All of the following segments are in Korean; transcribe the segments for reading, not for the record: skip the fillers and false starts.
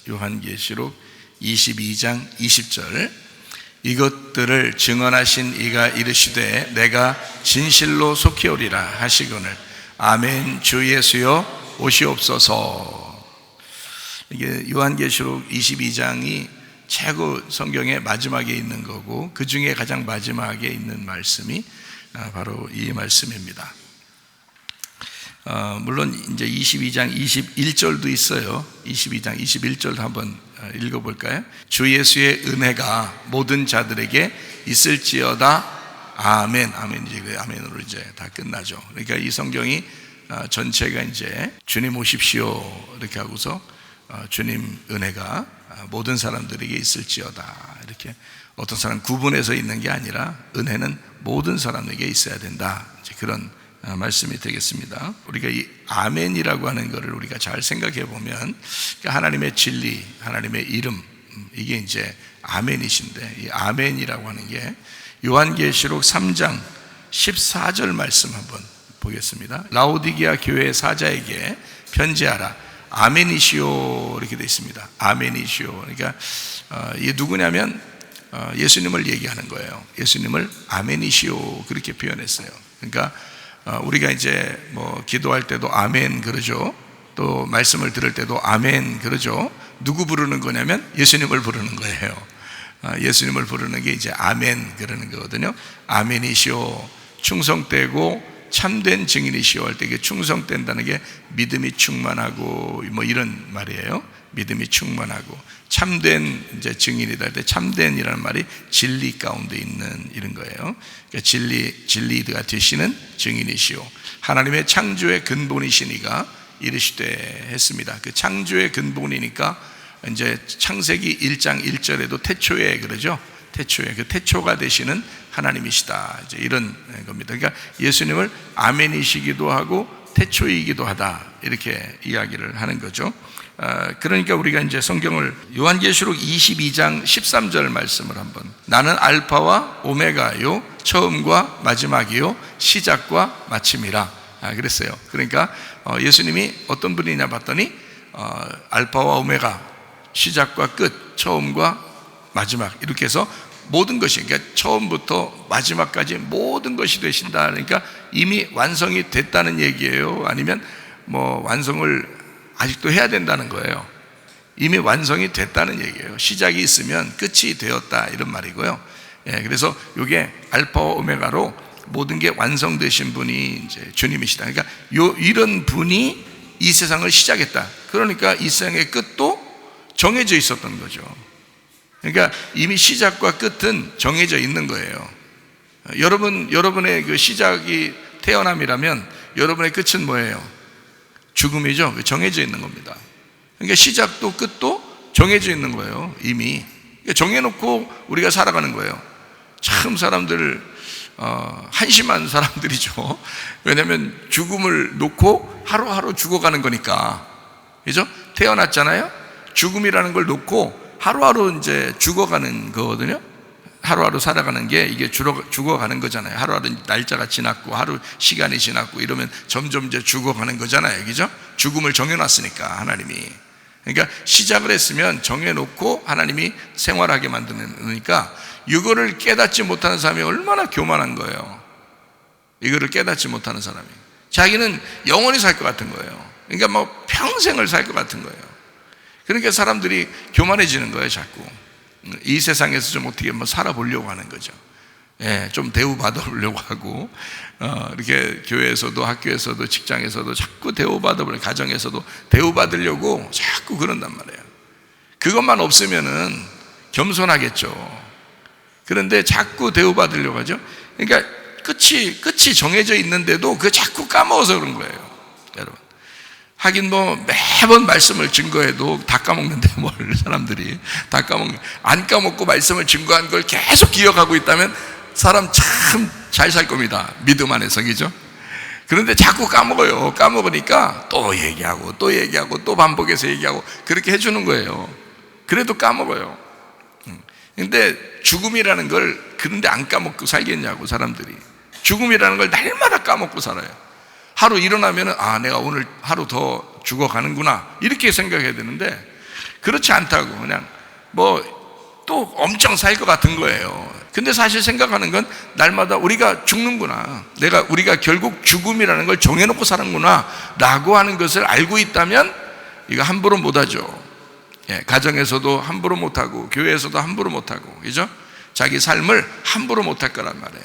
요한계시록 22장 20절. 이것들을 증언하신 이가 이르시되 내가 진실로 속히 오리라 하시거늘 아멘. 주 예수여 오시옵소서. 이게 요한계시록 22장이 최고 성경의 마지막에 있는 거고, 그 중에 가장 마지막에 있는 말씀이 바로 이 말씀입니다. 물론 이제 22장 21절도 있어요. 22장 21절도 한번 읽어볼까요? 주 예수의 은혜가 모든 자들에게 있을지어다. 아멘. 아멘. 이제 아멘으로 이제 다 끝나죠. 그러니까 이 성경이 전체가 이제 주님 오십시오 이렇게 하고서 주님 은혜가 모든 사람들에게 있을지어다. 이렇게 어떤 사람 구분해서 있는 게 아니라 은혜는 모든 사람에게 있어야 된다. 이제 그런 말씀이 되겠습니다. 우리가 이 아멘이라고 하는 것을 우리가 잘 생각해 보면 하나님의 진리, 하나님의 이름, 이게 이제 아멘이신데, 이 아멘이라고 하는 게 요한계시록 3장 14절 말씀 한번 보겠습니다. 라오디게아 교회 사자에게 편지하라. 아멘이시오 이렇게 되어 있습니다. 아멘이시오. 그러니까 이게 누구냐면 예수님을 얘기하는 거예요. 예수님을 아멘이시오 그렇게 표현했어요. 그러니까 우리가 이제 뭐 기도할 때도 아멘 그러죠. 또 말씀을 들을 때도 아멘 그러죠. 누구 부르는 거냐면 예수님을 부르는 거예요. 예수님을 부르는 게 이제 아멘 그러는 거거든요. 아멘이시오. 충성되고 참된 증인이시오 할 때 이게 충성된다는 게 믿음이 충만하고 뭐 이런 말이에요. 믿음이 충만하고 참된 이제 증인이다 할 때 참된이라는 말이 진리 가운데 있는 이런 거예요. 그러니까 진리가 되시는 증인이시오. 하나님의 창조의 근본이시니가 이르시되 했습니다. 그 창조의 근본이니까 이제 창세기 1장 1절에도 태초에 그러죠. 태초에 그 태초가 되시는 하나님이시다. 이제 이런 겁니다. 그러니까 예수님을 아멘이시기도 하고 태초이기도 하다. 이렇게 이야기를 하는 거죠. 그러니까 우리가 이제 성경을 요한계시록 22장 13절 말씀을 한번, 나는 알파와 오메가요 처음과 마지막이요 시작과 마침이라 그랬어요. 그러니까 예수님이 어떤 분이냐 봤더니 알파와 오메가, 시작과 끝, 처음과 마지막, 이렇게 해서 모든 것이, 그러니까 처음부터 마지막까지 모든 것이 되신다. 그러니까 이미 완성이 됐다는 얘기예요? 아니면 뭐 완성을 아직도 해야 된다는 거예요? 이미 완성이 됐다는 얘기예요. 시작이 있으면 끝이 되었다 이런 말이고요. 그래서 이게 알파와 오메가로 모든 게 완성되신 분이 이제 주님이시다. 그러니까 이런 분이 이 세상을 시작했다. 그러니까 이 세상의 끝도 정해져 있었던 거죠. 그러니까 이미 시작과 끝은 정해져 있는 거예요. 여러분의 그 시작이 태어남이라면 여러분의 끝은 뭐예요? 죽음이죠. 정해져 있는 겁니다. 그러니까 시작도 끝도 정해져 있는 거예요. 이미 정해놓고 우리가 살아가는 거예요. 참 사람들 한심한 사람들이죠. 왜냐하면 죽음을 놓고 하루하루 죽어가는 거니까. 그죠? 태어났잖아요. 죽음이라는 걸 놓고 하루하루 이제 죽어가는 거거든요. 하루하루 살아가는 게 이게 죽어가는 거잖아요. 하루하루 날짜가 지났고 하루 시간이 지났고 이러면 점점 이제 죽어가는 거잖아요. 그죠? 죽음을 정해놨으니까 하나님이. 그러니까 시작을 했으면 정해놓고 하나님이 생활하게 만드니까 이거를 깨닫지 못하는 사람이 얼마나 교만한 거예요. 이거를 깨닫지 못하는 사람이 자기는 영원히 살 것 같은 거예요. 그러니까 뭐 평생을 살 것 같은 거예요. 그러니까 사람들이 교만해지는 거예요. 자꾸 이 세상에서 좀 어떻게 뭐 살아보려고 하는 거죠. 좀 대우받아보려고 하고 이렇게 교회에서도 학교에서도 직장에서도 자꾸 대우받아보려고, 가정에서도 대우받으려고 자꾸 그런단 말이에요. 그것만 없으면은 겸손하겠죠. 그런데 자꾸 대우받으려고 하죠. 그러니까 끝이 정해져 있는데도 그거 자꾸 까먹어서 그런 거예요. 여러분, 하긴 뭐 매번 말씀을 증거해도 다 까먹는데 뭘 사람들이 다 안 까먹고 말씀을 증거한 걸 계속 기억하고 있다면 사람 참 잘 살 겁니다. 믿음 안에서. 그죠? 그런데 자꾸 까먹어요. 까먹으니까 또 얘기하고 또 얘기하고 또 반복해서 얘기하고 그렇게 해주는 거예요. 그래도 까먹어요. 근데 죽음이라는 걸 그런데 안 까먹고 살겠냐고. 사람들이 죽음이라는 걸 날마다 까먹고 살아요. 하루 일어나면 내가 오늘 하루 더 죽어가는구나 이렇게 생각해야 되는데 그렇지 않다고 그냥 또 엄청 살 것 같은 거예요. 근데 사실 생각하는 건 날마다 우리가 죽는구나, 우리가 결국 죽음이라는 걸 정해놓고 사는구나 라고 하는 것을 알고 있다면 이거 함부로 못하죠. 가정에서도 함부로 못하고 교회에서도 함부로 못하고, 그죠? 자기 삶을 함부로 못할 거란 말이에요.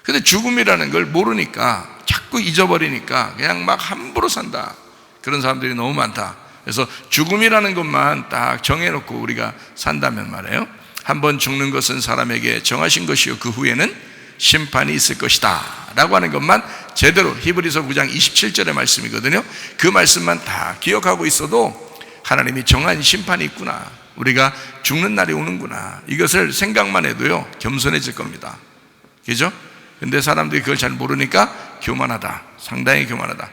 근데 죽음이라는 걸 모르니까, 자꾸 잊어버리니까 그냥 막 함부로 산다, 그런 사람들이 너무 많다. 그래서 죽음이라는 것만 딱 정해놓고 우리가 산다면 말이에요, 한번 죽는 것은 사람에게 정하신 것이요 그 후에는 심판이 있을 것이다 라고 하는 것만 제대로, 히브리서 9장 27절의 말씀이거든요. 그 말씀만 다 기억하고 있어도 하나님이 정한 심판이 있구나, 우리가 죽는 날이 오는구나, 이것을 생각만 해도요 겸손해질 겁니다. 그죠? 근데 사람들이 그걸 잘 모르니까 교만하다, 상당히 교만하다.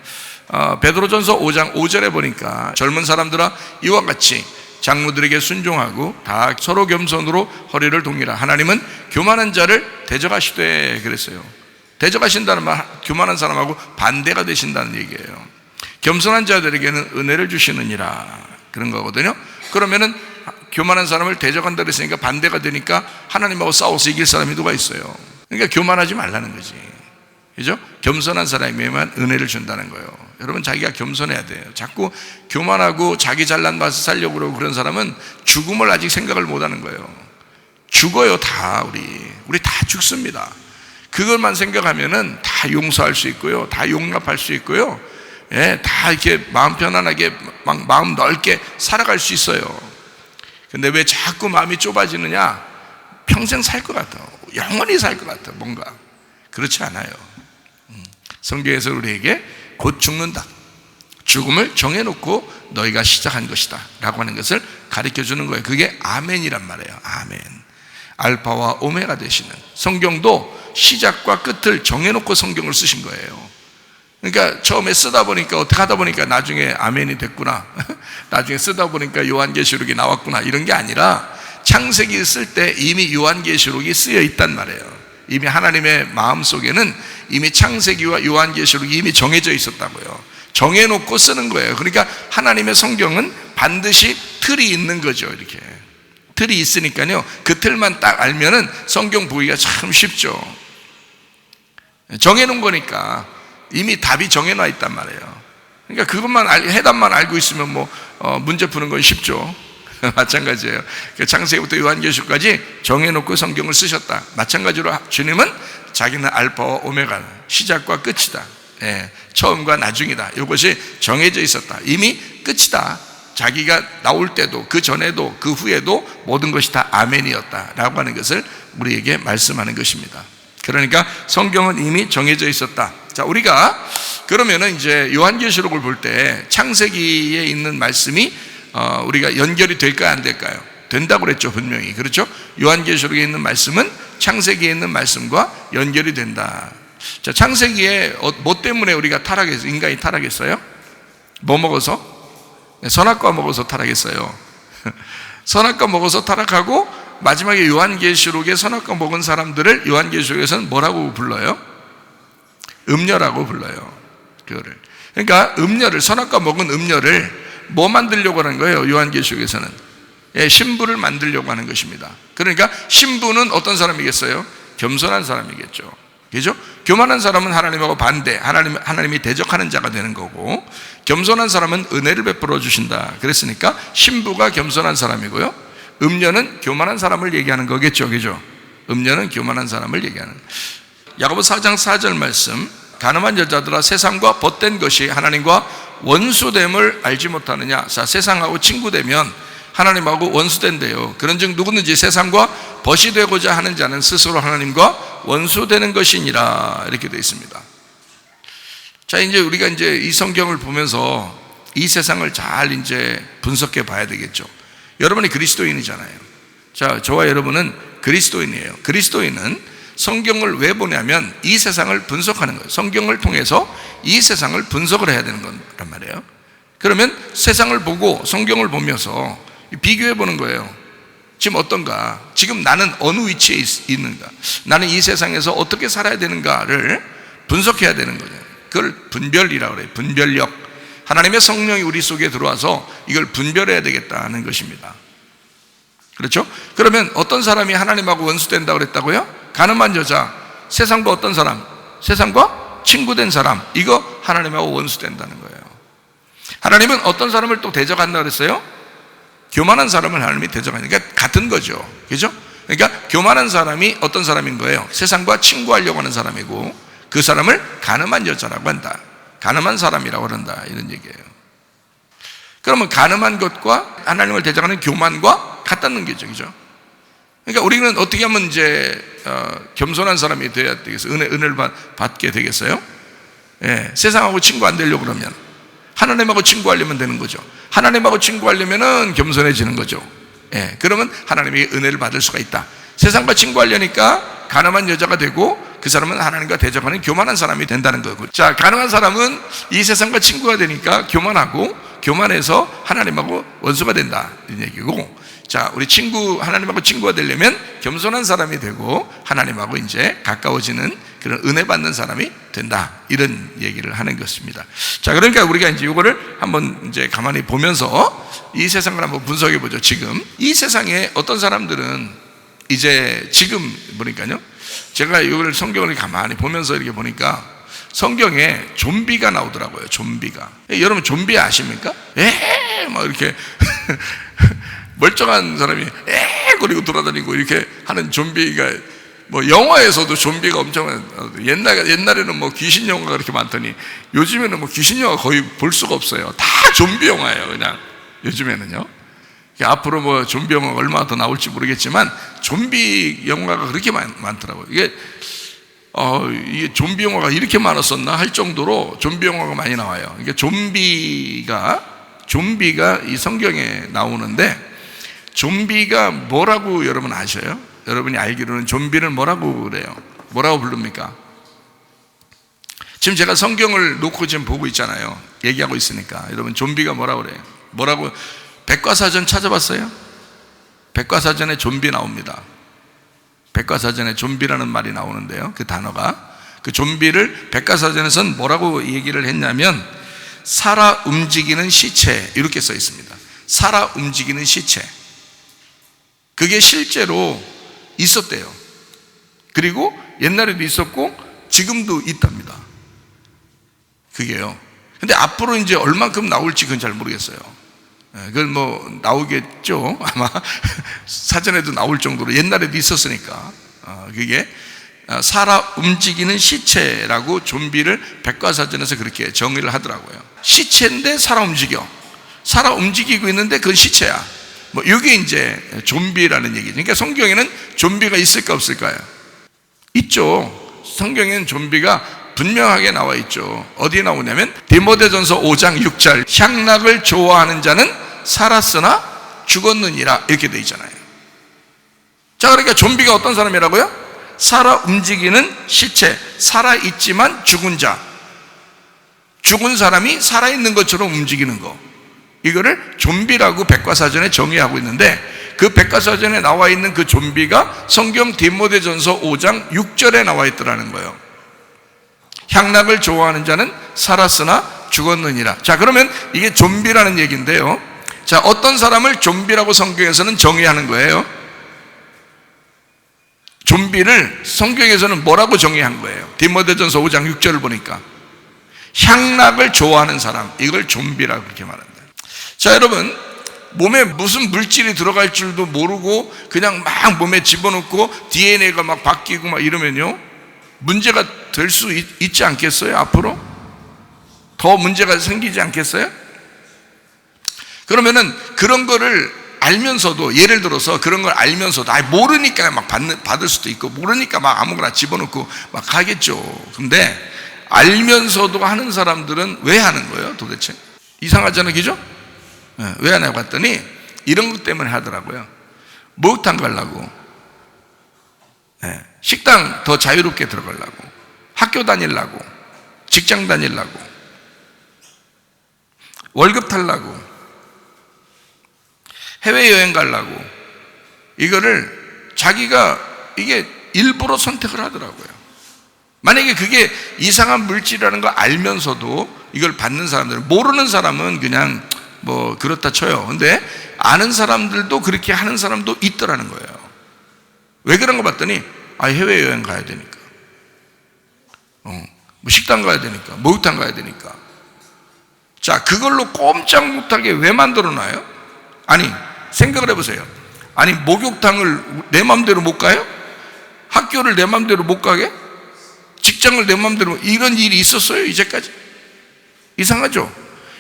베드로전서 5장 5절에 보니까 젊은 사람들아 이와 같이 장로들에게 순종하고 다 서로 겸손으로 허리를 동이라. 하나님은 교만한 자를 대적하시되 그랬어요. 대적하신다는 말, 교만한 사람하고 반대가 되신다는 얘기예요. 겸손한 자들에게는 은혜를 주시느니라, 그런 거거든요. 그러면은 교만한 사람을 대적한다 그랬으니까 반대가 되니까 하나님하고 싸워서 이길 사람이 누가 있어요? 그러니까 교만하지 말라는 거지, 그죠? 겸손한 사람에게만 은혜를 준다는 거예요. 여러분, 자기가 겸손해야 돼요. 자꾸 교만하고 자기 잘난 맛을 살려고 그러고 그런 사람은 죽음을 아직 생각을 못 하는 거예요. 죽어요, 다. 우리 다 죽습니다. 그것만 생각하면은 다 용서할 수 있고요, 다 용납할 수 있고요, 다 이렇게 마음 편안하게, 마음 넓게 살아갈 수 있어요. 근데 왜 자꾸 마음이 좁아지느냐? 평생 살 것 같아, 영원히 살 것 같아, 뭔가. 그렇지 않아요. 성경에서 우리에게 곧 죽는다, 죽음을 정해놓고 너희가 시작한 것이다 라고 하는 것을 가르쳐 주는 거예요. 그게 아멘이란 말이에요. 아멘. 알파와 오메가 되시는, 성경도 시작과 끝을 정해놓고 성경을 쓰신 거예요. 그러니까 처음에 쓰다 보니까, 어떻게 하다 보니까 나중에 아멘이 됐구나, 나중에 쓰다 보니까 요한계시록이 나왔구나, 이런 게 아니라 창세기 쓸 때 이미 요한계시록이 쓰여 있단 말이에요. 이미 하나님의 마음속에는 이미 창세기와 요한계시록이 이미 정해져 있었다고요. 정해놓고 쓰는 거예요. 그러니까 하나님의 성경은 반드시 틀이 있는 거죠. 이렇게 틀이 있으니까요, 그 틀만 딱 알면은 성경 보기가 참 쉽죠. 정해놓은 거니까 이미 답이 정해놔 있단 말이에요. 그러니까 그것만 해답만 알고 있으면 문제 푸는 건 쉽죠. 마찬가지예요. 창세기부터 요한계시록까지 정해놓고 성경을 쓰셨다. 마찬가지로 주님은 자기는 알파와 오메가, 시작과 끝이다, 처음과 나중이다, 이것이 정해져 있었다. 이미 끝이다. 자기가 나올 때도, 그 전에도, 그 후에도 모든 것이 다 아멘이었다 라고 하는 것을 우리에게 말씀하는 것입니다. 그러니까 성경은 이미 정해져 있었다. 자, 우리가 그러면은 이제 요한계시록을 볼 때 창세기에 있는 말씀이 우리가 연결이 될까요, 안 될까요? 된다고 그랬죠, 분명히. 그렇죠? 요한계시록에 있는 말씀은 창세기에 있는 말씀과 연결이 된다. 자, 창세기에 뭐 때문에 우리가 인간이 타락했어요? 뭐 먹어서? 선악과 먹어서 타락했어요. 선악과 먹어서 타락하고, 마지막에 요한계시록에 선악과 먹은 사람들을 요한계시록에서는 뭐라고 불러요? 음녀라고 불러요. 그거를. 그러니까 선악과 먹은 음녀를 뭐 만들려고 하는 거예요? 요한계시록에서는 신부를 만들려고 하는 것입니다. 그러니까 신부는 어떤 사람이겠어요? 겸손한 사람이겠죠. 그죠? 교만한 사람은 하나님하고 반대, 하나님이 대적하는 자가 되는 거고, 겸손한 사람은 은혜를 베풀어 주신다 그랬으니까 신부가 겸손한 사람이고요, 음녀는 교만한 사람을 얘기하는 거겠죠. 그죠? 음녀는 교만한 사람을 얘기하는. 야고보 4장 4절 말씀, 가늠한 여자들아 세상과 벗된 것이 하나님과 원수됨을 알지 못하느냐. 자, 세상하고 친구되면 하나님하고 원수된대요. 그런즉 누구든지 세상과 벗이 되고자 하는 자는 스스로 하나님과 원수되는 것이니라, 이렇게 되어 있습니다. 자, 이제 우리가 이 성경을 보면서 이 세상을 잘 분석해 봐야 되겠죠. 여러분이 그리스도인이잖아요. 자, 저와 여러분은 그리스도인이에요. 그리스도인은 성경을 왜 보냐면 이 세상을 분석하는 거예요. 성경을 통해서 이 세상을 분석을 해야 되는 거란 말이에요. 그러면 세상을 보고 성경을 보면서 비교해 보는 거예요. 지금 어떤가? 지금 나는 어느 위치에 있는가? 나는 이 세상에서 어떻게 살아야 되는가를 분석해야 되는 거죠. 그걸 분별이라고 그래요. 분별력. 하나님의 성령이 우리 속에 들어와서 이걸 분별해야 되겠다는 것입니다. 그렇죠? 그러면 어떤 사람이 하나님하고 원수된다고 그랬다고요? 가늠한 여자, 세상과 어떤 사람? 세상과 친구된 사람, 이거 하나님하고 원수된다는 거예요. 하나님은 어떤 사람을 또 대적한다고 그랬어요? 교만한 사람을 하나님이 대적하니까 같은 거죠. 그죠? 그러니까 교만한 사람이 어떤 사람인 거예요? 세상과 친구하려고 하는 사람이고, 그 사람을 가늠한 여자라고 한다. 가늠한 사람이라고 한다. 이런 얘기예요. 그러면 가늠한 것과 하나님을 대적하는 교만과 같다는 거죠. 그죠? 그러니까 우리는 어떻게 하면 이제 겸손한 사람이 돼야 되겠어요? 은혜를 받게 되겠어요? 예, 세상하고 친구 안 되려고 그러면 하나님하고 친구하려면 되는 거죠. 하나님하고 친구하려면은 겸손해지는 거죠. 예, 그러면 하나님의 은혜를 받을 수가 있다. 세상과 친구하려니까 가늠한 여자가 되고, 그 사람은 하나님과 대적하는 교만한 사람이 된다는 거고. 자, 가늠한 사람은 이 세상과 친구가 되니까 교만하고, 교만해서 하나님하고 원수가 된다, 이런 얘기고, 자, 우리 하나님하고 친구가 되려면 겸손한 사람이 되고 하나님하고 이제 가까워지는 그런 은혜 받는 사람이 된다, 이런 얘기를 하는 것입니다. 자, 그러니까 우리가 이제 이거를 한번 이제 가만히 보면서 이 세상을 한번 분석해 보죠. 지금 이 세상에 어떤 사람들은 이제 지금 보니까요, 제가 이걸 성경을 가만히 보면서 이렇게 보니까 성경에 좀비가 나오더라고요. 좀비가. 여러분 좀비 아십니까? 막 이렇게 멀쩡한 사람이 거리고 돌아다니고 이렇게 하는 좀비가, 뭐 영화에서도 좀비가 엄청, 옛날에는 뭐 귀신 영화가 그렇게 많더니 요즘에는 뭐 귀신 영화 거의 볼 수가 없어요. 다 좀비 영화예요, 그냥 요즘에는요. 앞으로 뭐 좀비 영화가 얼마나 더 나올지 모르겠지만 좀비 영화가 그렇게 많더라고요. 이게 좀비 영화가 이렇게 많았었나 할 정도로 좀비 영화가 많이 나와요. 이게 좀비가 이 성경에 나오는데, 좀비가 뭐라고 여러분 아셔요? 여러분이 알기로는 좀비를 뭐라고 그래요? 뭐라고 부릅니까? 지금 제가 성경을 놓고 지금 보고 있잖아요. 얘기하고 있으니까. 여러분 좀비가 뭐라고 그래요? 뭐라고? 백과사전 찾아봤어요? 백과사전에 좀비 나옵니다. 백과사전에 좀비라는 말이 나오는데요, 그 단어가, 그 좀비를 백과사전에서는 뭐라고 얘기를 했냐면 살아 움직이는 시체, 이렇게 써 있습니다. 살아 움직이는 시체. 그게 실제로 있었대요. 그리고 옛날에도 있었고 지금도 있답니다. 그게요. 근데 앞으로 이제 얼만큼 나올지 그건 잘 모르겠어요. 그건 뭐 나오겠죠. 아마 사전에도 나올 정도로 옛날에도 있었으니까. 그게 살아 움직이는 시체라고 좀비를 백과사전에서 그렇게 정의를 하더라고요. 시체인데 살아 움직이고 있는데 그건 시체야. 뭐 이게 이제 좀비라는 얘기죠. 그러니까 성경에는 좀비가 있을까 없을까요? 있죠. 성경에는 좀비가 분명하게 나와 있죠. 어디에 나오냐면 디모데전서 5장 6절, 향락을 좋아하는 자는 살았으나 죽었느니라, 이렇게 돼 있잖아요. 자, 그러니까 좀비가 어떤 사람이라고요? 살아 움직이는 시체, 살아있지만 죽은 자, 죽은 사람이 살아있는 것처럼 움직이는 거, 이거를 좀비라고 백과사전에 정의하고 있는데, 그 백과사전에 나와 있는 그 좀비가 성경 디모데전서 5장 6절에 나와 있더라는 거예요. 향락을 좋아하는 자는 살았으나 죽었느니라. 자, 그러면 이게 좀비라는 얘기인데요, 자, 어떤 사람을 좀비라고 성경에서는 정의하는 거예요? 좀비를 성경에서는 뭐라고 정의한 거예요? 디모데전서 5장 6절을 보니까 향락을 좋아하는 사람, 이걸 좀비라고 그렇게 말한다. 자, 여러분, 몸에 무슨 물질이 들어갈 줄도 모르고 그냥 막 몸에 집어넣고 DNA가 막 바뀌고 막 이러면요, 문제가 될 수 있지 않겠어요? 앞으로 더 문제가 생기지 않겠어요? 그러면은 그런 거를 알면서도, 예를 들어서 그런 걸 알면서도 모르니까 막 받을 수도 있고, 모르니까 막 아무거나 집어넣고 막 하겠죠. 근데 알면서도 하는 사람들은 왜 하는 거예요 도대체? 이상하잖아요, 그죠? 왜 하냐고 했더니 이런 것 때문에 하더라고요. 목욕탕 가려고, 식당 더 자유롭게 들어가려고, 학교 다니려고, 직장 다니려고, 월급 타려고, 해외여행 가려고, 이거를 자기가 이게 일부러 선택을 하더라고요. 만약에 그게 이상한 물질이라는 거 알면서도 이걸 받는 사람들은, 모르는 사람은 그냥 뭐 그렇다 쳐요. 근데 아는 사람들도 그렇게 하는 사람도 있더라는 거예요. 왜 그런 거 봤더니 해외여행 가야 되니까, 뭐 식당 가야 되니까, 목욕탕 가야 되니까. 자, 그걸로 꼼짝 못하게 왜 만들어 놔요? 아니, 생각을 해보세요. 아니, 목욕탕을 내 맘대로 못 가요? 학교를 내 맘대로 못 가게? 직장을 내 맘대로, 이런 일이 있었어요 이제까지? 이상하죠?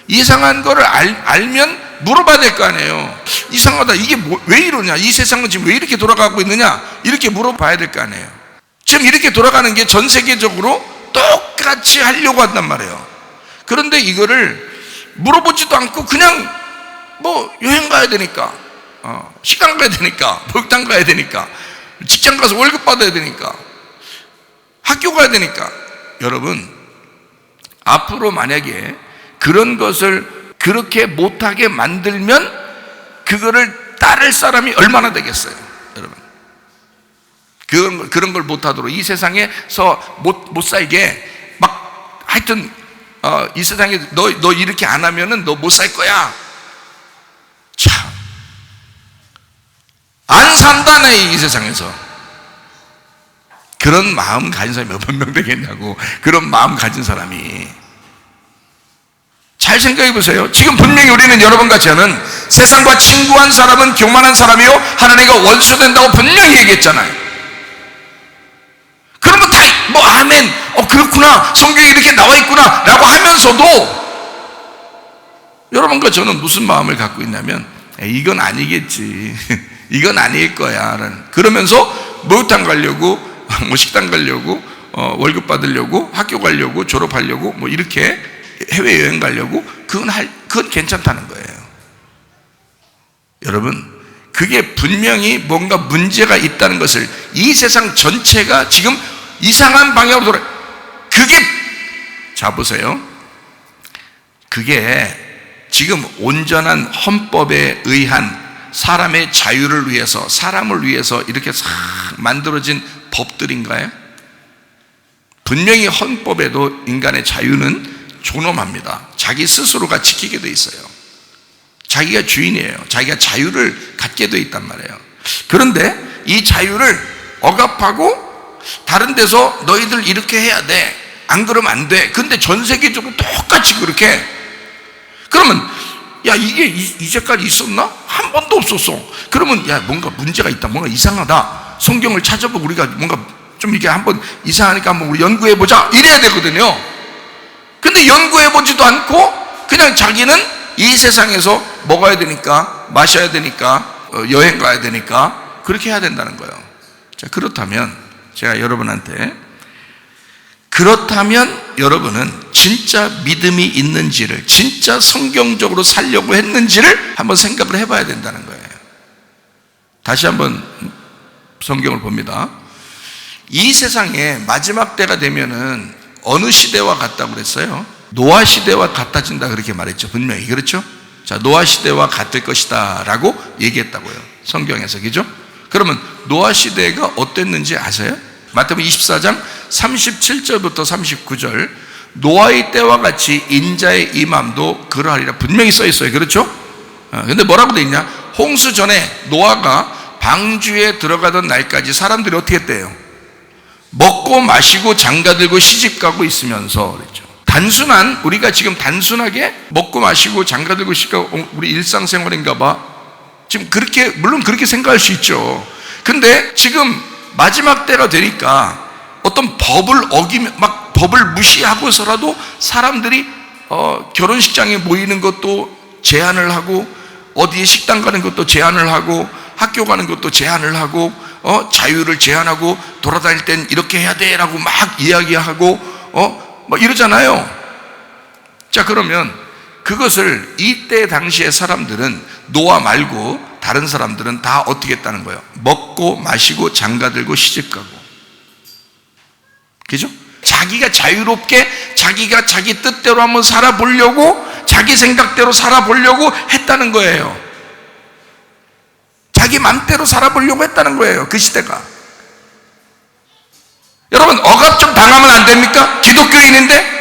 이상한 거를 알면 물어봐야 될 거 아니에요. 이상하다, 이게 왜 이러냐, 이 세상은 지금 왜 이렇게 돌아가고 있느냐, 이렇게 물어봐야 될 거 아니에요. 지금 이렇게 돌아가는 게 전 세계적으로 똑같이 하려고 한단 말이에요. 그런데 이거를 물어보지도 않고 그냥 뭐 여행 가야 되니까, 식당 가야 되니까, 목욕탕 가야 되니까, 직장 가서 월급 받아야 되니까, 학교 가야 되니까. 여러분, 앞으로 만약에 그런 것을 그렇게 못하게 만들면 그거를 따를 사람이 얼마나 되겠어요, 여러분? 그런 걸 못하도록, 이 세상에서 못 살게 막, 하여튼 이 세상에 너 이렇게 안 하면은 너 못 살 거야. 참, 안 산다네 이 세상에서. 그런 마음 가진 사람이 몇 명 되겠냐고. 그런 마음 가진 사람이. 잘 생각해 보세요. 지금 분명히 우리는 여러분과 저는 세상과 친구한 사람은 교만한 사람이요 하나님과 원수 된다고 분명히 얘기했잖아요. 그러면 다 뭐 아멘, 그렇구나, 성경에 이렇게 나와 있구나 라고 하면서도 여러분과 저는 무슨 마음을 갖고 있냐면, 이건 아니겠지, 이건 아닐 거야 라는, 그러면서 목욕탕 가려고, 뭐 식당 가려고, 월급 받으려고, 학교 가려고, 졸업하려고, 뭐 이렇게 해외여행 가려고, 그건 괜찮다는 거예요. 여러분, 그게 분명히 뭔가 문제가 있다는 것을, 이 세상 전체가 지금 이상한 방향으로 그게, 자 보세요, 그게 지금 온전한 헌법에 의한 사람의 자유를 위해서, 사람을 위해서 이렇게 싹 만들어진 법들인가요? 분명히 헌법에도 인간의 자유는 존엄합니다. 자기 스스로가 지키게 돼 있어요. 자기가 주인이에요. 자기가 자유를 갖게 돼 있단 말이에요. 그런데 이 자유를 억압하고 다른 데서 너희들 이렇게 해야 돼, 안 그러면 안 돼. 근데 전 세계적으로 똑같이 그렇게. 그러면 야, 이게 이제까지 있었나? 한 번도 없었어. 그러면 야, 뭔가 문제가 있다, 뭔가 이상하다, 성경을 찾아보고 우리가 뭔가 좀 이게 한번 이상하니까 한번 우리 연구해보자, 이래야 되거든요. 근데 연구해보지도 않고 그냥 자기는 이 세상에서 먹어야 되니까, 마셔야 되니까, 여행 가야 되니까 그렇게 해야 된다는 거예요. 자, 그렇다면 제가 여러분한테, 그렇다면 여러분은 진짜 믿음이 있는지를, 진짜 성경적으로 살려고 했는지를 한번 생각을 해봐야 된다는 거예요. 다시 한번 성경을 봅니다. 이 세상에 마지막 때가 되면은 어느 시대와 같다고 그랬어요? 노아 시대와 같아진다 그렇게 말했죠, 분명히. 그렇죠? 자, 노아 시대와 같을 것이다 라고 얘기했다고요, 성경에서. 그죠? 그러면 노아 시대가 어땠는지 아세요? 마태복음 24장 37절부터 39절, 노아의 때와 같이 인자의 임함도 그러하리라 분명히 써 있어요. 그렇죠? 근데 뭐라고 돼 있냐? 홍수 전에 노아가 방주에 들어가던 날까지 사람들이 어떻게 했대요? 먹고 마시고 장가들고 시집가고 있으면서 그랬죠. 단순한, 우리가 지금 단순하게 먹고 마시고 장가들고 시집가고 우리 일상생활인가 봐, 지금 그렇게, 물론 그렇게 생각할 수 있죠. 근데 지금 마지막 때가 되니까 어떤 법을 어기며, 막 법을 무시하고서라도 사람들이 결혼식장에 모이는 것도 제한을 하고, 어디에 식당 가는 것도 제한을 하고, 학교 가는 것도 제한을 하고, 자유를 제한하고, 돌아다닐 땐 이렇게 해야 돼 라고 막 이야기하고 뭐 이러잖아요. 자, 그러면 그것을 이때 당시의 사람들은, 노아 말고 다른 사람들은 다 어떻게 했다는 거예요? 먹고 마시고 장가들고 시집가고. 그죠? 자기가 자유롭게 자기가 자기 뜻대로 한번 살아보려고, 자기 생각대로 살아보려고 했다는 거예요. 자기 맘대로 살아보려고 했다는 거예요, 그 시대가. 여러분, 억압 좀 당하면 안 됩니까? 기독교인인데?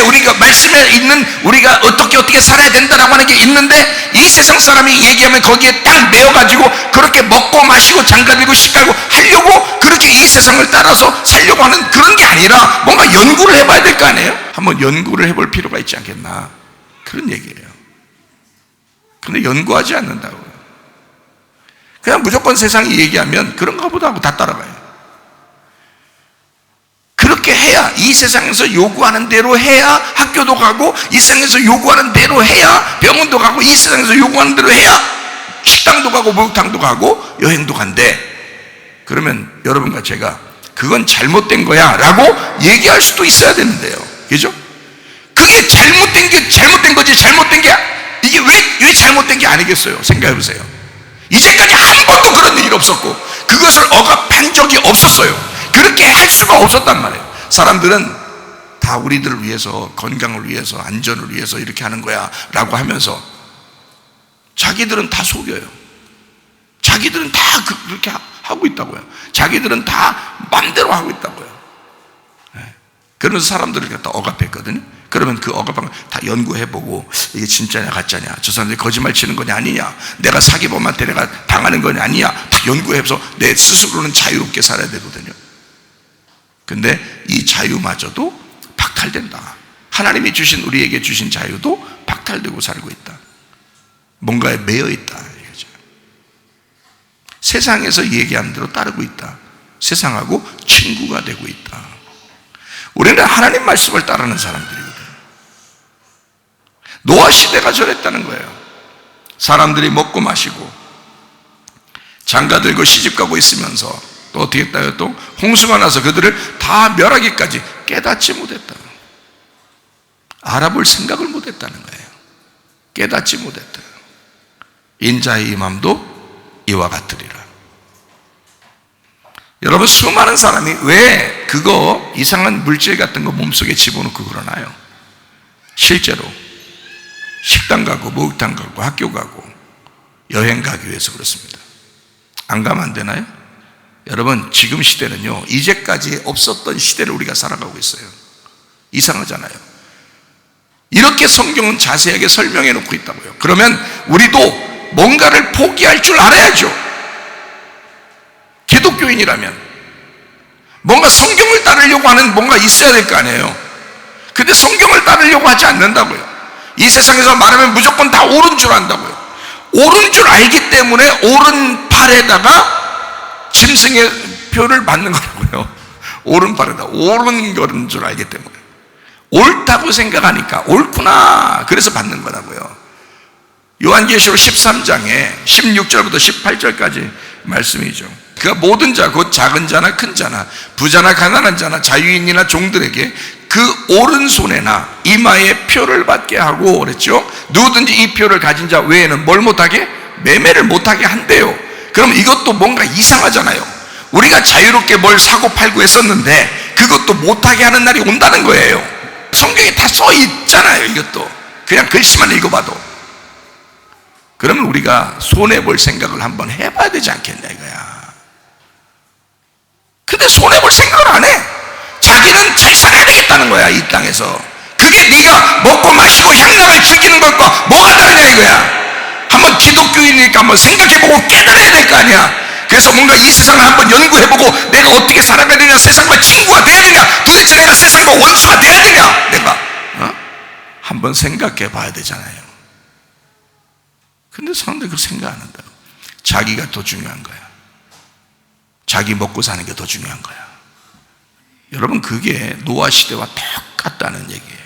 그리고 말씀에 있는 우리가 어떻게 살아야 된다라고 하는 게 있는데, 이 세상 사람이 얘기하면 거기에 딱 매여가지고 그렇게 먹고 마시고 장가들고 시가고 하려고 그렇게 이 세상을 따라서 살려고 하는 그런 게 아니라 뭔가 연구를 해봐야 될 거 아니에요? 한번 연구를 해볼 필요가 있지 않겠나, 그런 얘기예요. 근데 연구하지 않는다고요. 그냥 무조건 세상이 얘기하면 그런가 보다 하고 다 따라가요. 그렇게 해야, 이 세상에서 요구하는 대로 해야 학교도 가고, 이 세상에서 요구하는 대로 해야 병원도 가고, 이 세상에서 요구하는 대로 해야 식당도 가고 목욕탕도 가고 여행도 간대. 그러면 여러분과 제가 그건 잘못된 거야 라고 얘기할 수도 있어야 되는데요, 그죠? 그게 잘못된 거지, 잘못된 게 이게 왜 잘못된 게 아니겠어요? 생각해 보세요. 이제까지 한 번도 그런 일이 없었고 그것을 억압한 적이 없었어요. 그렇게 할 수가 없었단 말이에요. 사람들은 다 우리들을 위해서, 건강을 위해서, 안전을 위해서 이렇게 하는 거야 라고 하면서 자기들은 다 속여요. 자기들은 다 그렇게 하고 있다고요. 자기들은 다 맘대로 하고 있다고요. 그러면서 사람들을 갖다 억압했거든요. 그러면 그 억압한 걸 다 연구해보고, 이게 진짜냐 가짜냐, 저 사람들이 거짓말 치는 거냐 아니냐, 내가 사기범한테 내가 당하는 거냐 아니냐, 다 연구해서 내 스스로는 자유롭게 살아야 되거든요. 근데 이 자유마저도 박탈된다. 하나님이 주신, 우리에게 주신 자유도 박탈되고 살고 있다. 뭔가에 매여 있다 이거죠. 세상에서 얘기하는 대로 따르고 있다. 세상하고 친구가 되고 있다. 우리는 하나님 말씀을 따르는 사람들이거든요. 노아 시대가 저랬다는 거예요. 사람들이 먹고 마시고 장가들고 시집가고 있으면서 또 어떻게 했다요? 또 홍수가 나서 그들을 다 멸하기까지 깨닫지 못했다. 알아볼 생각을 못했다는 거예요. 깨닫지 못했다. 인자의 임함도 이와 같으리라. 여러분, 수많은 사람이 왜 그거 이상한 물질 같은 거 몸속에 집어넣고 그러나요? 실제로 식당 가고 목욕탕 가고 학교 가고 여행 가기 위해서 그렇습니다. 안 가면 안 되나요? 여러분, 지금 시대는요, 이제까지 없었던 시대를 우리가 살아가고 있어요. 이상하잖아요. 이렇게 성경은 자세하게 설명해 놓고 있다고요. 그러면 우리도 뭔가를 포기할 줄 알아야죠. 기독교인이라면 뭔가 성경을 따르려고 하는 뭔가 있어야 될 거 아니에요. 근데 성경을 따르려고 하지 않는다고요. 이 세상에서 말하면 무조건 다 옳은 줄 안다고요. 옳은 줄 알기 때문에 오른팔에다가 짐승의 표를 받는 거라고요. 오른팔에다 옳은 거는 줄 알기 때문에, 옳다고 생각하니까 옳구나, 그래서 받는 거라고요. 요한계시록 13장에 16절부터 18절까지 말씀이죠. 그가 모든 자, 곧 작은 자나 큰 자나 부자나 가난한 자나 자유인이나 종들에게 그 오른손에나 이마에 표를 받게 하고 그랬죠. 누구든지 이 표를 가진 자 외에는 뭘 못하게? 매매를 못하게 한대요. 그럼 이것도 뭔가 이상하잖아요. 우리가 자유롭게 뭘 사고 팔고 했었는데 그것도 못하게 하는 날이 온다는 거예요. 성경에 다 써 있잖아요. 이것도 그냥 글씨만 읽어봐도. 그러면 우리가 손해볼 생각을 한번 해봐야 되지 않겠냐 이거야. 근데 손해볼 생각을 안 해. 자기는 잘 살아야 되겠다는 거야, 이 땅에서. 그게 네가 먹고 마시고 향락을 즐기는 것과 뭐가 다르냐 이거야. 한번 기독교인이니까 한번 생각해보고 깨달아야 될 거 아니야. 그래서 뭔가 이 세상을 한번 연구해보고 내가 어떻게 살아가야 되냐, 세상과 친구가 돼야 되냐, 도대체 내가 세상과 원수가 돼야 되냐, 내가 한번 생각해 봐야 되잖아요. 근데 사람들이 그렇게 생각 안 한다고. 자기가 더 중요한 거야. 자기 먹고 사는 게 더 중요한 거야. 여러분, 그게 노아 시대와 똑같다는 얘기예요.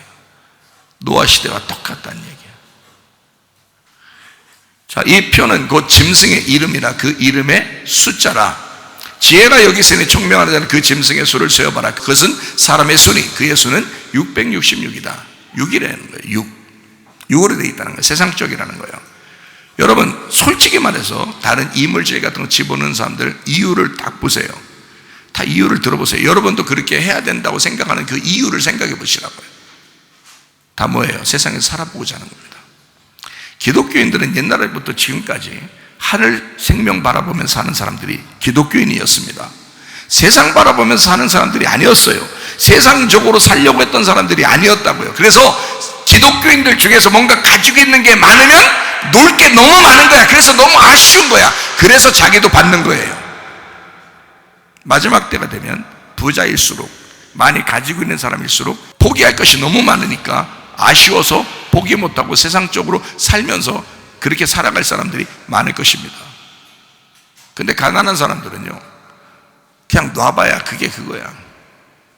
노아 시대와 똑같다는 얘기예요. 자, 이 표는 곧 짐승의 이름이나 그 이름의 숫자라. 지혜가 여기 있으니 총명하는 자는 그 짐승의 수를 세어봐라. 그것은 사람의 수니 그의 수는 666이다. 6이라는 거예요. 6으로 되어 있다는 거예요. 세상적이라는 거예요. 여러분, 솔직히 말해서 다른 이물질 같은 거 집어넣는 사람들 이유를 딱 보세요. 다 이유를 들어보세요. 여러분도 그렇게 해야 된다고 생각하는 그 이유를 생각해 보시라고요. 다 뭐예요? 세상에서 살아보고자 하는 겁니다. 기독교인들은 옛날부터 지금까지 하늘 생명 바라보면서 사는 사람들이 기독교인이었습니다. 세상 바라보면서 사는 사람들이 아니었어요. 세상적으로 살려고 했던 사람들이 아니었다고요. 그래서 기독교인들 중에서 뭔가 가지고 있는 게 많으면 놀 게 너무 많은 거야. 그래서 너무 아쉬운 거야. 그래서 자기도 받는 거예요. 마지막 때가 되면 부자일수록, 많이 가지고 있는 사람일수록 포기할 것이 너무 많으니까 아쉬워서 포기 못하고 세상적으로 살면서 그렇게 살아갈 사람들이 많을 것입니다. 근데 가난한 사람들은요, 그냥 놔봐야 그게 그거야.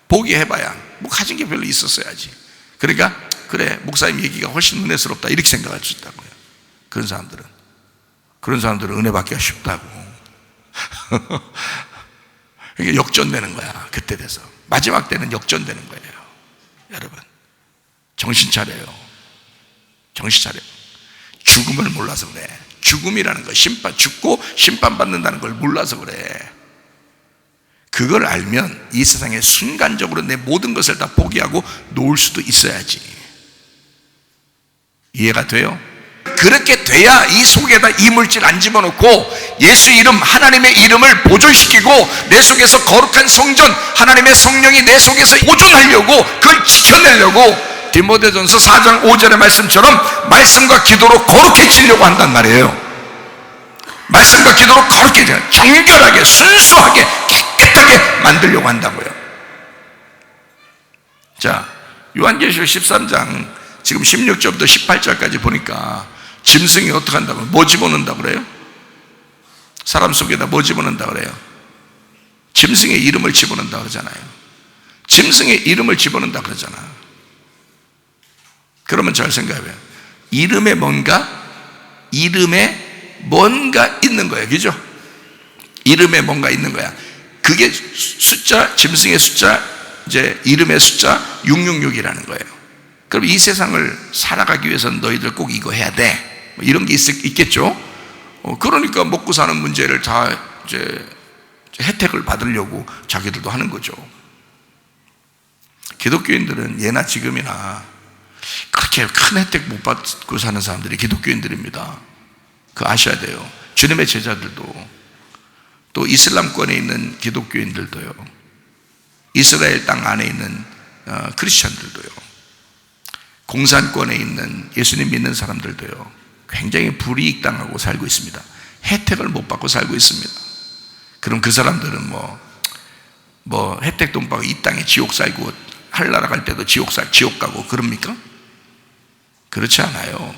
포기해봐야 뭐 가진 게 별로 있었어야지. 그러니까 그래, 목사님 얘기가 훨씬 은혜스럽다 이렇게 생각할 수 있다고요. 그런 사람들은 은혜 받기가 쉽다고. 이게 역전되는 거야. 그때 돼서 마지막 때는 역전되는 거예요. 여러분, 정신 차려요. 정신 차려요. 죽음을 몰라서 그래. 죽음이라는 거, 죽고 심판받는다는 걸 몰라서 그래. 그걸 알면 이 세상에 순간적으로 내 모든 것을 다 포기하고 놓을 수도 있어야지. 이해가 돼요? 그렇게 돼야 이 속에다 이물질 안 집어넣고 예수 이름, 하나님의 이름을 보존시키고 내 속에서 거룩한 성전, 하나님의 성령이 내 속에서 보존하려고, 그걸 지켜내려고 디모데전서 4장 5절의 말씀처럼 말씀과 기도로 거룩해지려고 한단 말이에요. 말씀과 기도로 거룩해져, 정결하게, 순수하게, 깨끗하게 만들려고 한다고요. 자, 요한계시록 13장 지금 16절부터 18절까지 보니까 짐승이 어떻게 한다고, 뭐 집어넣는다고 그래요? 사람 속에다 뭐 집어넣는다고 그래요? 짐승의 이름을 집어넣는다고 그러잖아요. 짐승의 이름을 집어넣는다고 그러잖아. 그러면 잘 생각해봐요. 이름에 뭔가 있는 거예요. 그죠? 이름에 뭔가 있는 거야. 그게 숫자, 짐승의 숫자, 이제 이름의 숫자 666이라는 거예요. 그럼 이 세상을 살아가기 위해서는 너희들 꼭 이거 해야 돼. 뭐 이런 게 있겠죠? 그러니까 먹고 사는 문제를 다 이제 혜택을 받으려고 자기들도 하는 거죠. 기독교인들은 예나 지금이나 그렇게 큰 혜택 못 받고 사는 사람들이 기독교인들입니다. 그거 아셔야 돼요. 주님의 제자들도, 또 이슬람권에 있는 기독교인들도요, 이스라엘 땅 안에 있는 크리스천들도요, 공산권에 있는 예수님 믿는 사람들도요, 굉장히 불이익 당하고 살고 있습니다. 혜택을 못 받고 살고 있습니다. 그럼 그 사람들은 뭐 혜택도 못 받고 이 땅에 지옥 살고, 하늘나라 갈 때도 지옥 가고 그럽니까? 그렇지 않아요.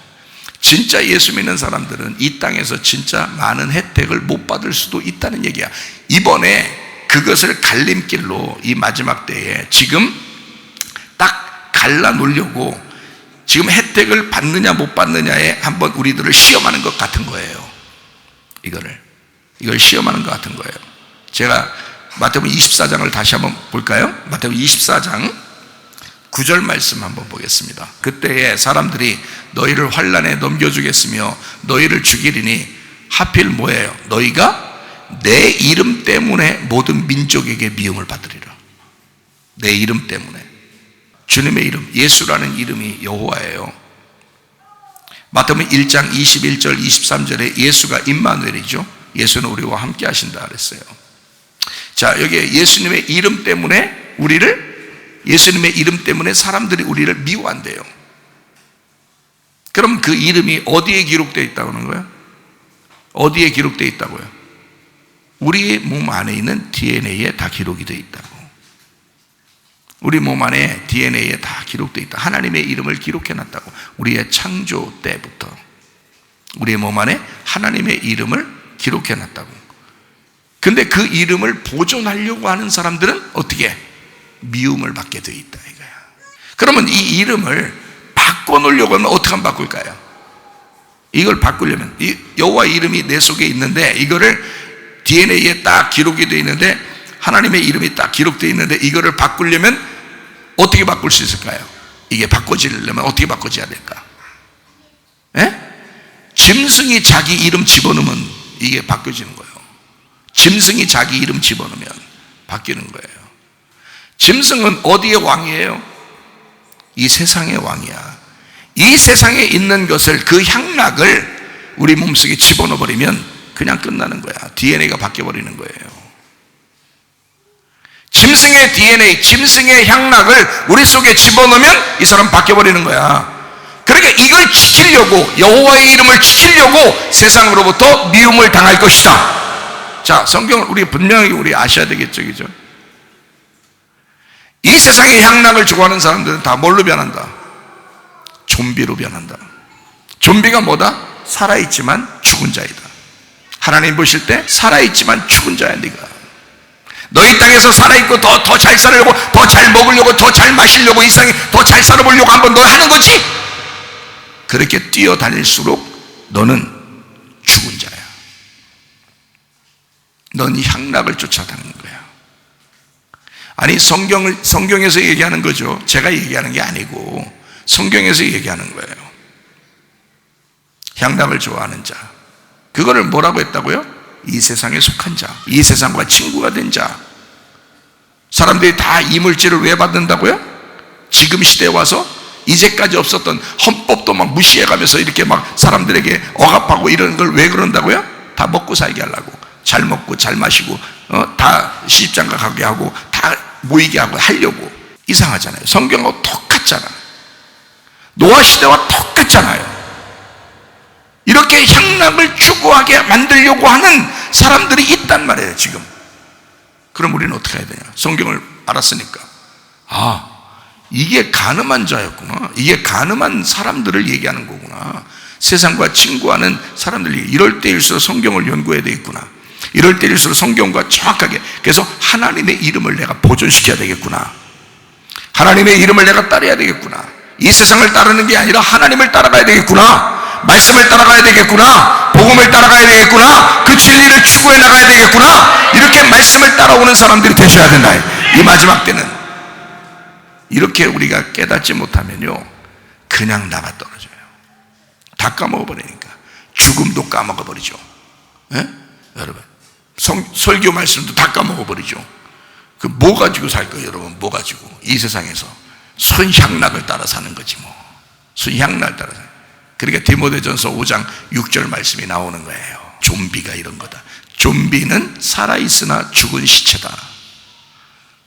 진짜 예수 믿는 사람들은 이 땅에서 진짜 많은 혜택을 못 받을 수도 있다는 얘기야. 이번에 그것을 갈림길로 이 마지막 때에 지금 딱 갈라놓으려고 지금 혜택을 받느냐 못 받느냐에 한번 우리들을 시험하는 것 같은 거예요. 이걸 시험하는 것 같은 거예요. 제가 마태복음 24장을 다시 한번 볼까요? 마태복음 24장 9절 말씀 한번 보겠습니다. 그때에 사람들이 너희를 환난에 넘겨주겠으며 너희를 죽이리니 하필 뭐예요? 너희가 내 이름 때문에 모든 민족에게 미움을 받으리라. 내 이름 때문에. 주님의 이름, 예수라는 이름이 여호와예요. 마태복음 1장 21절 23절에 예수가 임마누엘이죠. 예수는 우리와 함께 하신다 그랬어요. 자, 여기에 예수님의 이름 때문에 예수님의 이름 때문에 사람들이 우리를 미워한대요. 그럼 그 이름이 어디에 기록되어 있다고 하는 거예요? 어디에 기록되어 있다고요? 우리의 몸 안에 있는 DNA에 다 기록이 되어 있다고. 우리 몸 안에 DNA에 다 기록되어 있다. 하나님의 이름을 기록해놨다고. 우리의 창조 때부터 우리의 몸 안에 하나님의 이름을 기록해놨다고. 근데 그 이름을 보존하려고 하는 사람들은 어떻게? 미움을 받게 되어 있다 이거야. 그러면 이 이름을 바꿔놓으려고 하면 어떻게 하면 바꿀까요? 이걸 바꾸려면 이 여호와 이름이 내 속에 있는데, 이거를 DNA에 딱 기록이 되어 있는데, 하나님의 이름이 딱 기록되어 있는데, 이거를 바꾸려면 어떻게 바꿀 수 있을까요? 이게 바꿔지려면 어떻게 바꿔져야 될까? 짐승이 자기 이름 집어넣으면 이게 바뀌어지는 거예요. 짐승이 자기 이름 집어넣으면 바뀌는 거예요. 짐승은 어디의 왕이에요? 이 세상의 왕이야. 이 세상에 있는 것을, 그 향락을 우리 몸속에 집어넣어버리면 그냥 끝나는 거야. DNA가 바뀌어버리는 거예요. 짐승의 DNA, 짐승의 향락을 우리 속에 집어넣으면 이 사람 바뀌어버리는 거야. 그러니까 이걸 지키려고, 여호와의 이름을 지키려고 세상으로부터 미움을 당할 것이다. 자, 성경을 우리 분명히 우리 아셔야 되겠죠, 그죠? 이 세상의 향락을 좋아하는 사람들은 다 뭘로 변한다? 좀비로 변한다. 좀비가 뭐다? 살아있지만 죽은 자이다. 하나님 보실 때 살아있지만 죽은 자야. 네가 너희 땅에서 살아있고 더 잘 살려고, 더 잘 먹으려고, 더 잘 마시려고, 이 세상에 더 잘 살아보려고 한번 너 하는 거지. 그렇게 뛰어다닐수록 너는 죽은 자야. 넌 향락을 쫓아다니는 거야. 아니, 성경에서 얘기하는 거죠. 제가 얘기하는 게 아니고 성경에서 얘기하는 거예요. 향락을 좋아하는 자, 그거를 뭐라고 했다고요? 이 세상에 속한 자, 이 세상과 친구가 된 자. 사람들이 다 이물질을 왜 받는다고요? 지금 시대에 와서 이제까지 없었던 헌법도 막 무시해가면서 이렇게 막 사람들에게 억압하고 이런 걸 왜 그런다고요? 다 먹고 살게 하려고. 잘 먹고 잘 마시고 다 시집장가 가게 하고 다 모이게 하고 하려고. 이상하잖아요. 성경하고 똑같잖아. 노아 시대와 똑같잖아요. 이렇게 향락을 추구하게 만들려고 하는 사람들이 있단 말이에요, 지금. 그럼 우리는 어떻게 해야 되냐? 성경을 알았으니까, 아, 이게 가늠한 자였구나. 이게 가늠한 사람들을 얘기하는 거구나. 세상과 친구하는 사람들이 이럴 때일수록 성경을 연구해야 되겠구나. 이럴 때일수록 성경과 정확하게, 그래서 하나님의 이름을 내가 보존시켜야 되겠구나. 하나님의 이름을 내가 따라야 되겠구나. 이 세상을 따르는 게 아니라 하나님을 따라가야 되겠구나. 말씀을 따라가야 되겠구나. 복음을 따라가야 되겠구나. 그 진리를 추구해 나가야 되겠구나. 이렇게 말씀을 따라오는 사람들이 되셔야 된다. 이 마지막 때는 이렇게 우리가 깨닫지 못하면요, 그냥 나가 떨어져요. 다 까먹어버리니까. 죽음도 까먹어버리죠. 예? 여러분, 설교 말씀도 다 까먹어버리죠. 그 뭐 가지고 살 거예요, 여러분? 뭐 가지고? 이 세상에서 순향락을 따라 사는 거지 뭐. 순향락을 따라 사는. 그러니까 디모데전서 5장 6절 말씀이 나오는 거예요. 좀비가 이런 거다. 좀비는 살아있으나 죽은 시체다.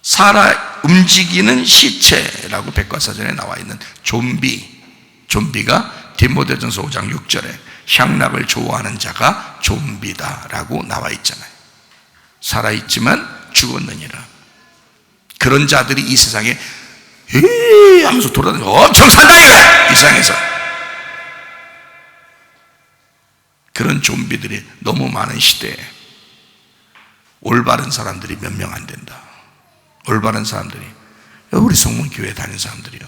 살아 움직이는 시체라고 백과사전에 나와 있는 좀비가 디모데전서 5장 6절에 향락을 좋아하는 자가 좀비다라고 나와 있잖아요. 살아있지만 죽었느니라. 그런 자들이 이 세상에 에이 하면서 돌아다니고 엄청 산다 이거야, 이 세상에서. 그런 좀비들이 너무 많은 시대에 올바른 사람들이 몇 명 안 된다. 올바른 사람들이, 우리 성문교회 다니는 사람들이요,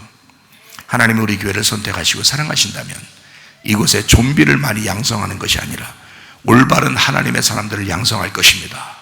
하나님이 우리 교회를 선택하시고 사랑하신다면 이곳에 좀비를 많이 양성하는 것이 아니라 올바른 하나님의 사람들을 양성할 것입니다.